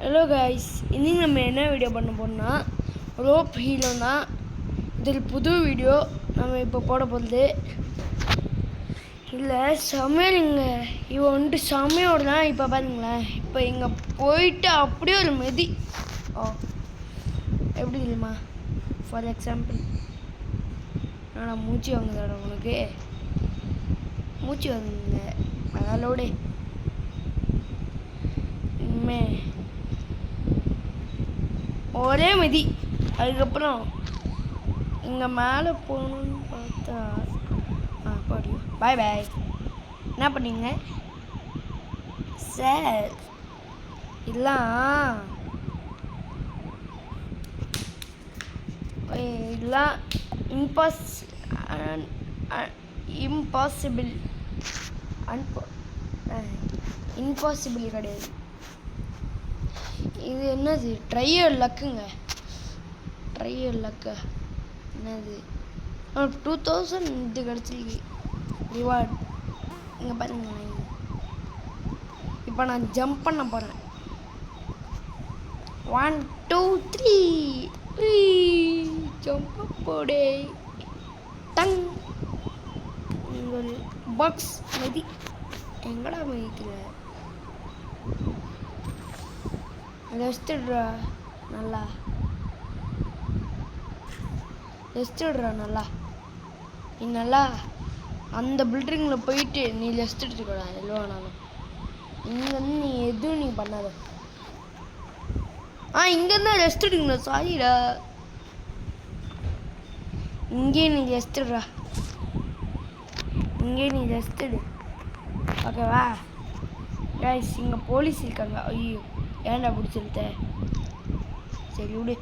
Hello guys, இன்னைக்கு நம்ம என்ன வீடியோ பண்ண போறோம்னா ரோப் ஹீரோனா இதில் புது வீடியோ நம்ம இப்போ போட போகிறது இல்லை. சமையலுங்க, இவன் வந்துட்டு சமையோடலாம். இப்போ பாருங்களேன், இப்போ இங்கே போயிட்டு அப்படியே ஒரு மெதி எப்படி தெரியுமா? ஃபார் எக்ஸாம்பிள், நான் மூச்சு வாங்குதாடா உனக்கு மூச்சு வாங்குங்க அதோட இனிமே ஒரே மிதி. அதுக்கப்புறம் இங்கே மேலே போகணுன்னு பார்த்தா போடி பாய் பாய். என்ன பண்ணீங்க சார்? இதெல்லாம் இம்பாசிபிள் இம்பாசிபிள் கிடையாது. இது என்னது? ட்ரையர் லக்குங்க. ட்ரையர் லக்கு என்னது? 2000 இது கிடச்சிருக்கு ரிவார்டு. இங்கே பாருங்க, இப்போ நான் ஜம்ப் பண்ண போகிறேன். 1 2 3 ஜம்ப் போடே டங். ஒரு பாக்ஸ் மெதி. எங்கடா மெதிக்கிற? ரெஸ்ட்டுடுறா நல்லா, ரெஸ்ட்டுடுறா நல்லா. நீ நல்லா அந்த பில்டிங்கில் போயிட்டு நீ ரெஸ்ட் எடுத்துக்கூடாது. எல்லோனாலும் இங்கே வந்து நீ எதுவும் நீ பண்ணாத. இங்கேருந்து ரெஸ்ட் எடுக்கணும். சாரிடா, இங்கே நீ ரெஸ்ட் எடுறா. இங்கே நீ ரெஸ்ட் எடு, ஓகேவா? கைஸ், இங்கே போலீஸ் இருக்காங்க. ஐயோ, ஏன்டா பிடிச்சிருத்த? சரி விடு.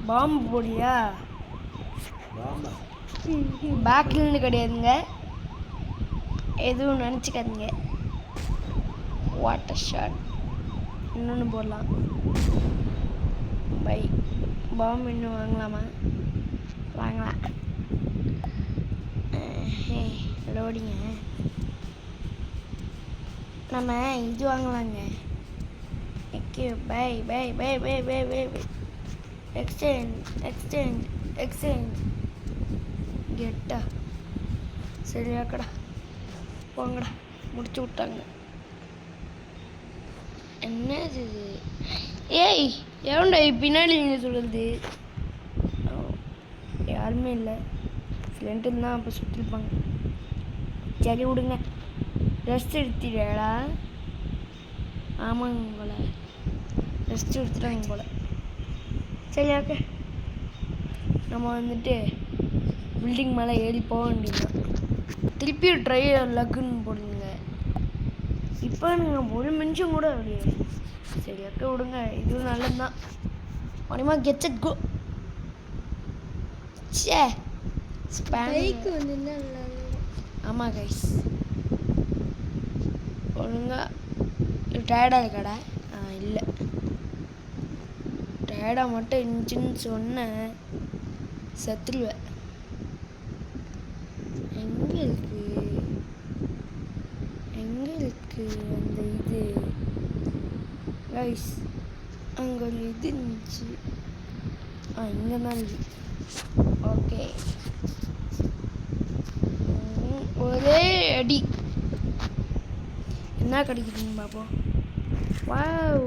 பாம்பு போடியா? பேக்கில்னு கிடையாதுங்க, எதுவும் நினச்சிக்காதீங்க. வாட்டர் ஷாட் இன்னொன்று போடலாம். பை பாம்பு இன்னும் வாங்கலாமா? வாங்கலாம். லோடிங்க, நம்ம இது வாங்கலாங்க. Okay, bye bye bye bye bye bye bye. Exchange exchange exchange கெட்டா. சரியாக்கடா, போங்கடா. முடிச்சு விட்டாங்க. என்னது இது? ஏய், எவன்டா பின்னாடி நீங்கள் சொல்கிறது? யாருமே இல்லை. ஃப்ரெண்டுன்னு தான் அப்போ சுற்றிருப்பாங்க. சரி விடுங்க, ரெஸ்ட் எடுத்துடா. ஆமாங்க போல, ரெஸ்ட் எடுத்துட்டாங்க போல. சரி ஓகே, நம்ம வந்துட்டு பில்டிங் மேலே ஏறி போக வேண்டியதுதான். திருப்பி ட்ரை லக்குன்னு போடுங்க. இப்போ நீங்கள் ஒரு நிமிஷம் கூட அப்படியே. சரி ஓகே விடுங்க, இதுவும் நல்லது தான். மணிமா கெட்ஸ் இட் கோ. சே ஸ்பைக்கு வந்து ஆமாம் கைஸ், ஒழுங்கா. டயர்டாக இருக்காடா? இல்லை, டயர்டாக மட்டும் இருந்துச்சுன்னு சொன்னேன் செத்துருவேன். எங்கே இருக்கு எங்கே இருக்கு அந்த இது? கைஸ், அங்கே ஒரு இது இருந்துச்சு. இங்கே தான் இருக்கு. ஓகே, ஒரே அடி. என்ன கிடைக்குதுன்னு பார்ப்போம். வாவ்,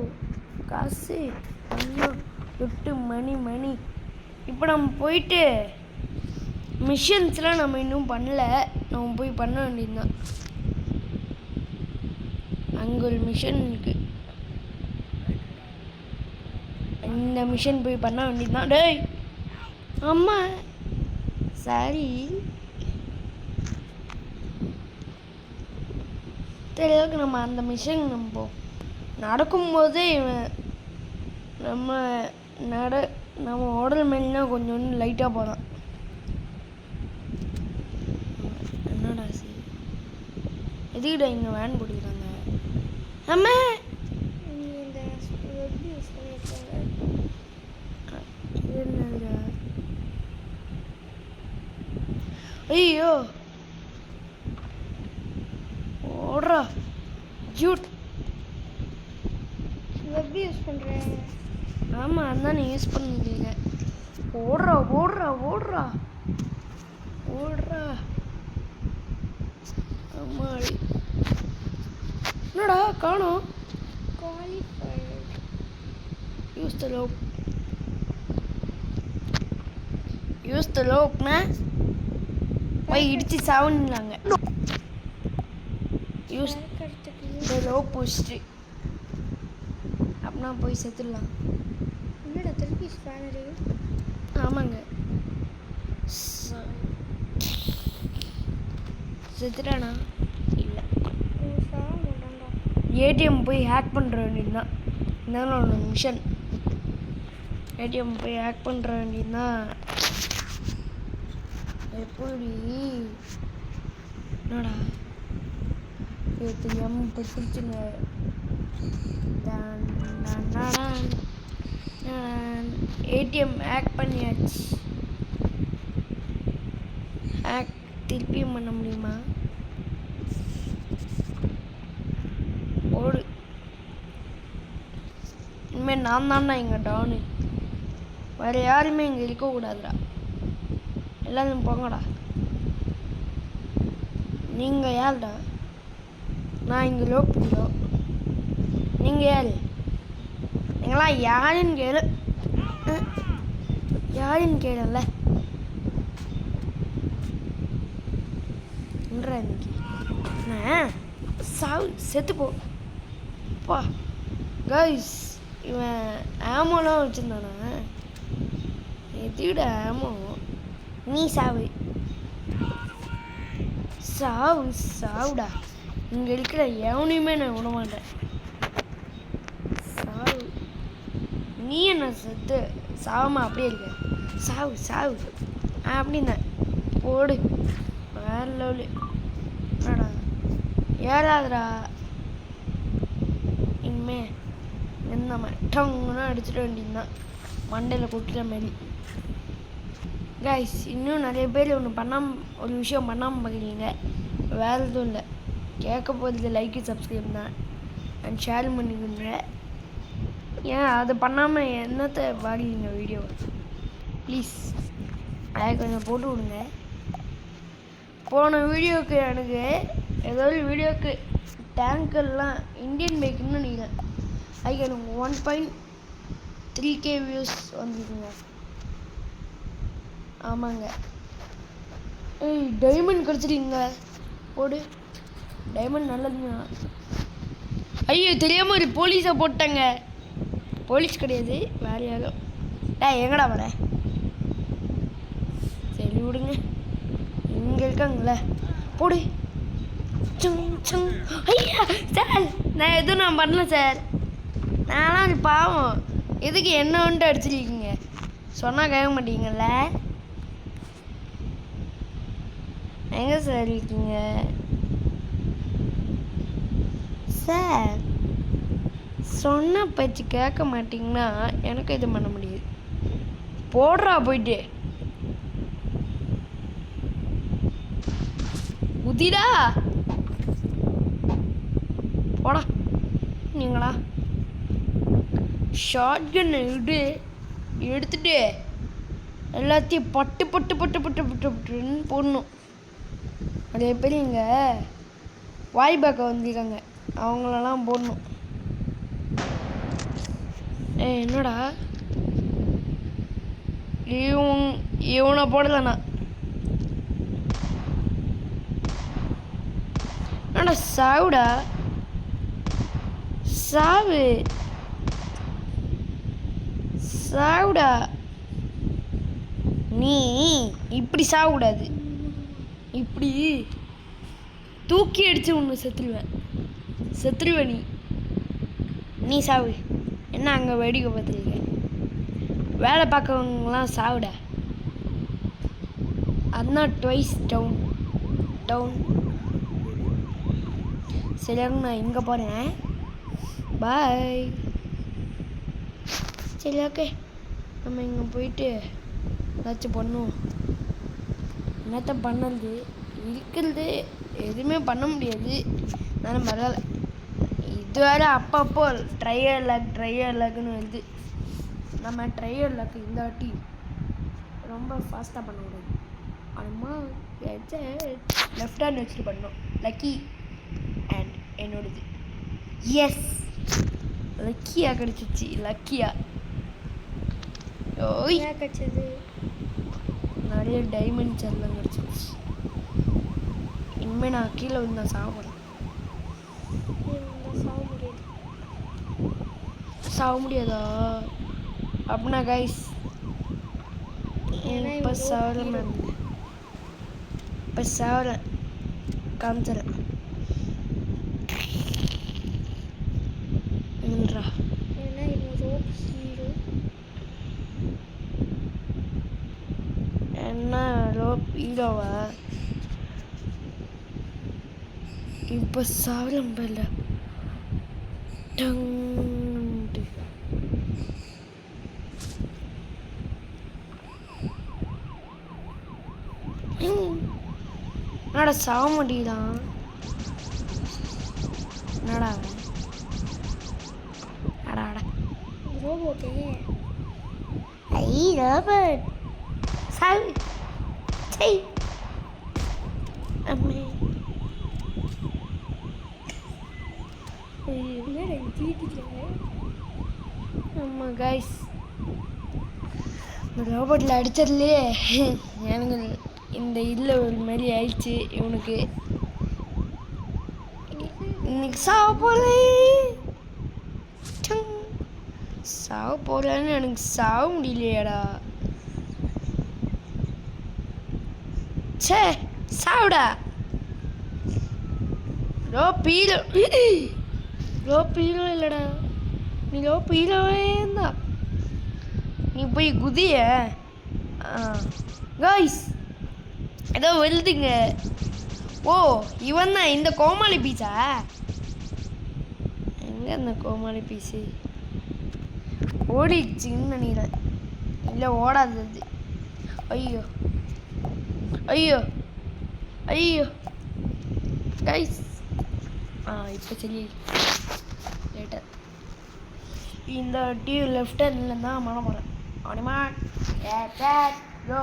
காசு 8 மணி. இப்போ நம்ம போயிட்டு மிஷன்ஸ்லாம் நம்ம இன்னும் பண்ணல, நம்ம போய் பண்ண வேண்டியதுதான். அங்கே ஒரு மிஷன் இருக்கு, இந்த மிஷன் போய் பண்ண வேண்டியதுதான். டேய் அம்மா, சாரி. தெரியாதுக்கு நம்ம அந்த மிஷன் நம்ம நடக்கும்போதே நம்ம உடல் மேலே கொஞ்சம் லைட்டாக போகலாம். என்னடா சரி, எதுக்கிட்ட இங்கே வேன் போட்டுக்கிறாங்க? நம்ம என்னடா? ஐயோ, ஓடுறா ஜூட். வெப் யூஸ் பண்ணுறேன். ஆமாம் அதான் நீ யூஸ் பண்ணிக்கல. ஓடுறா ஓடுறா ஓடுறா ஓடுறா. ஆமா என்னடா காணோம். Qualified use the lob. Use the லோப்னா போய் இடிச்சு சாவுன்னாங்க. யூஸ் த லோப் புஷ்டு அப்படின்னா போய் செத்துடலாம். என்னடா திருப்பி ஸ்பேனரு? ஆமாங்க செத்துட்டானா? இல்லை சாக மாட்டான்டா. ஏடிஎம் போய் ஹேக் பண்ணுற வேண்டியதுதான். இருந்தாலும் ஒரு மிஷன். ஏடிஎம் போய் ஹேக் பண்ணுற வேண்டியதுதான். எப்படி என்னடா தெரியாம தெரிச்சுங்க. ஏடிஎம் ஹேக் பண்ணியாச்சு. ஹேக் திருப்பியும் பண்ண முடியுமா? ஓடு. இனிமேல் நான் தான்டா இங்கே டவுனு. வேறு யாருமே இங்கே இருக்கக்கூடாதுடா. எல்லாரும் போங்கடா. நீங்கள் யாருடா? நான் இங்கே லோக்குறோ. நீங்கள் யார்? நீங்களாம் யாருன்னு கேளு. யாருன்னு கேளல இன்னைக்கு சாவு செத்துப்போ. பா கைஸ் இவன் ஆமோலாம் வச்சுருந்தானா? எதுட ஆமோ? நீ சாவு சாவு சாவுடா. இங்கே இருக்கிற எவனையுமே நான் விட மாட்டேன். சாவு. நீ என்ன செத்து சாவமா அப்படியே இருக்க? சாவு சாவு அப்படின்னா போடு. வேற லெவலு. என்னடா ஏறாதடா. இனிமே என்ன மட்டங்கன்னா அடிச்சிட வேண்டியதுதான் மண்டையில் கொட்டுற மாதிரி. கைஸ் இன்னும் நிறைய பேர் ஒரு விஷயம் பண்ணாமல் பார்க்குறீங்க. வேறு எதுவும் இல்லை. கேட்க போகிறது லைக்கு சப்ஸ்கிரைப் தான். அண்ட் ஷேர் பண்ணிக்கோங்க. ஏன் அது பண்ணாமல் என்னத்தை வாங்கிங்க வீடியோ ப்ளீஸ் அதை கொஞ்சம் போட்டு விடுங்க. போன வீடியோவுக்கு எனக்கு ஏதாவது வீடியோவுக்கு டேங்கர்லாம் இந்தியன் பைக்குன்னு நினைக்கிறேன். அதுக்கு எனக்கு 1.3K வியூஸ் வந்துருக்குங்க. ஆமாங்க. டைமண்ட் கிடச்சிருக்கீங்க. போடு. டைமண்ட் நல்லதுங்க. ஐயோ தெரியாமல் ஒரு போலீஸை போட்டாங்க. போலீஸ் கிடையாது வேறு யாரும். எங்கடா வர? சரி விடுங்க. இங்கே இருக்காங்களே போடு. ஐயா சார் நான் எதுவும் நான் பண்ணல சார். நான்லாம் அது பாவம். எதுக்கு என்ன வந்துட்டு அடிச்சிருக்கீங்க? சொன்னால் கேட்க மாட்டீங்கல்ல? எங்கே சார் இருக்கீங்க சார்? சொன்ன பேச்சு கேட்க மாட்டிங்கன்னா எனக்கு இது பண்ண முடியாது. போடுறா போயிட்டு உதிடா போடா. நீங்களா ஷார்ட் கன்னை எடுத்துட்டு எல்லாத்தையும் பட்டு பட்டு பட்டு பட்டு பட்டு பட்டுன்னு போடணும். நிறைய பேர் இங்கே வாய்பாக்க வந்திருக்காங்க. அவங்களெல்லாம் போடணும். என்னடா இவனை போடலண்ணா. என்னடா சாவுடா சாவு சாவுடா. நீ இப்படி சாகக்கூடாது. இப்படி தூக்கி அடித்து ஒன்று செத்துருவ நீ சாவு. என்ன அங்கே வேடிக்கை பார்த்துருக்க? வேலை பார்க்கவங்களாம் சாவுடா. அதுதான் ட்வைஸ் டவுன். சரி நான் இங்கே போகிறேன். பாய். சரி ஓகே நம்ம இங்கே போயிட்டு ஏதாச்சும் பண்ணுவோம். என்னத்த பண்ணுறது? இருக்கிறது எதுவுமே பண்ண முடியாது. அதனால் பரவாயில்ல. இது வேறு அப்பப்போ ட்ரையர் லேக்னு வருது. நம்ம ட்ரையர் லேக் இந்த வாட்டி ரொம்ப ஃபாஸ்ட்டாக பண்ணக்கூடாது. அம்மா லெஃப்ட் ஹேண்ட் வச்சுட்டு பண்ணோம். லக்கி அண்ட் என்னோடது எஸ் லக்கியாக கிடச்சிச்சு. லக்கியா ஓய் கிடச்சது. நிறைய டைமண்ட்ஸ் எல்லாம் கிடச்சிச்சு. இனிமேல் நான் கீழே வந்து நான் சாப்பிட்றேன். சாக முடியாதா? அப்படின்னா கைஸ் இப்போ சாவரம் நான் இப்போ சாவரம் காமிச்சிடறேன். என்னடா என்ன ரோப் ஹீரோவா? இப்போ சாவரம் பேர்ல டங்கு என்னடா சாக முடியுதான்? என்னடா அடாடா ரோபோட்டே. ஐ ரோபோட் சாவு சை அம்மே. ஆமாம் கைஸ், இந்த ரோபோட்டில் அடித்ததுலேயே எனக்கு இந்த இதில் ஒரு மாதிரி ஆயிடுச்சு. இவனுக்கு இன்னைக்கு சாவ போகலன்னு எனக்கு சாக முடியலையாடா. சே சாவுடா. ரோப் ஹீரோ இல்லைடா, நீ ரோப் ஹீரோவே தான். நீ போய் குதிய. காய்ஸ் ஏதோ வெளுதுங்க. ஓ இவன் தான் இந்த கோமாளி பீஸா? எங்கே இந்த கோமாளி பீஸு? ஓடிடுச்சின்னு நினைக்கிறேன். இல்லை ஓடாதது. ஐயோ ஐயோ ஐயோ கைஸ். இப்போ சரி லேட்டர். இந்த டிவி லெஃப்ட் ஹேண்டில் தான் பண்ண போகிறேன். அவனிமா கோ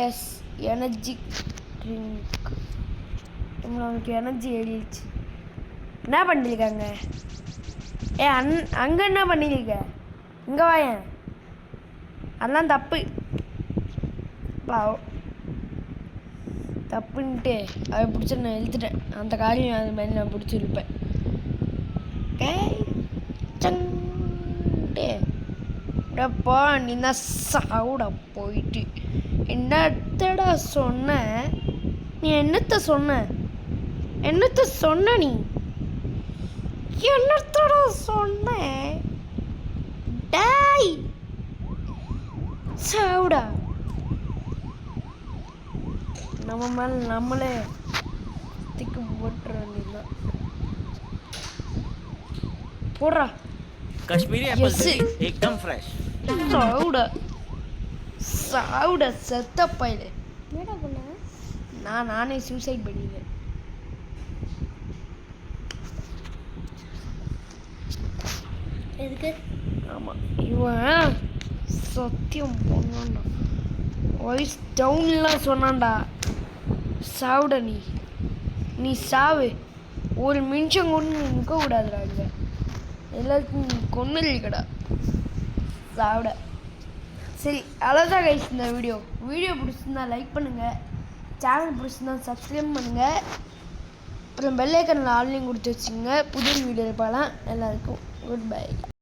எஸ் எனர்ஜி ட்ரிங்க். நம்மளுக்கு எனர்ஜி ஏறிடுச்சு. என்ன பண்ணிருக்காங்க? அங்கே என்ன பண்ணிருக்க? இங்கே வாயேன். அதெல்லாம் தப்பு. தப்புன்ட்டு அதை பிடிச்சி நான் எழுத்துட்டேன். அந்த காரியம் அது மாதிரி நான் பிடிச்சிருப்பேன். போ நீ தான் சாவுட போயிட்டு. என்னத்தடா சொன்ன நீ? என்னத்த சொன்ன நீ? என்னத்தடா சொன்ன? டாய் சாவுடா. நம்ம மேலே நம்மளே திக்கு போட்டுற வேண்டியதுதான். போடுறா. कश्मीरी एप्पल एकदम फ्रेश. சாவுடா செத்த பையல. என்னடா பண்ண? நானே சூசைட் பண்ணிடுவேன். எதுக்கு? ஆமாம் இவன் சத்தியம் பொண்ணாண்டா. வாய்ஸ் டவுன்லாம் சொன்னான்டா. சாவுடா நீ சாவு. ஒரு நிமிஷம் கொண்டு நிற்க கூடாதுடா. இங்கே எல்லாருக்கும் கொண்டு இருக்கடா. சாவுடா. சரி அவ்வளோதான் கைஸ் இந்த வீடியோ பிடிச்சிருந்தா லைக் பண்ணுங்கள். சேனல் பிடிச்சிருந்தா சப்ஸ்கிரைப் பண்ணுங்கள். அப்புறம் பெல் ஐக்கனில் ஆன்லைன் கொடுத்து வச்சுங்க. புது வீடியோ பார்க்கலாம். எல்லாருக்கும் குட் பை.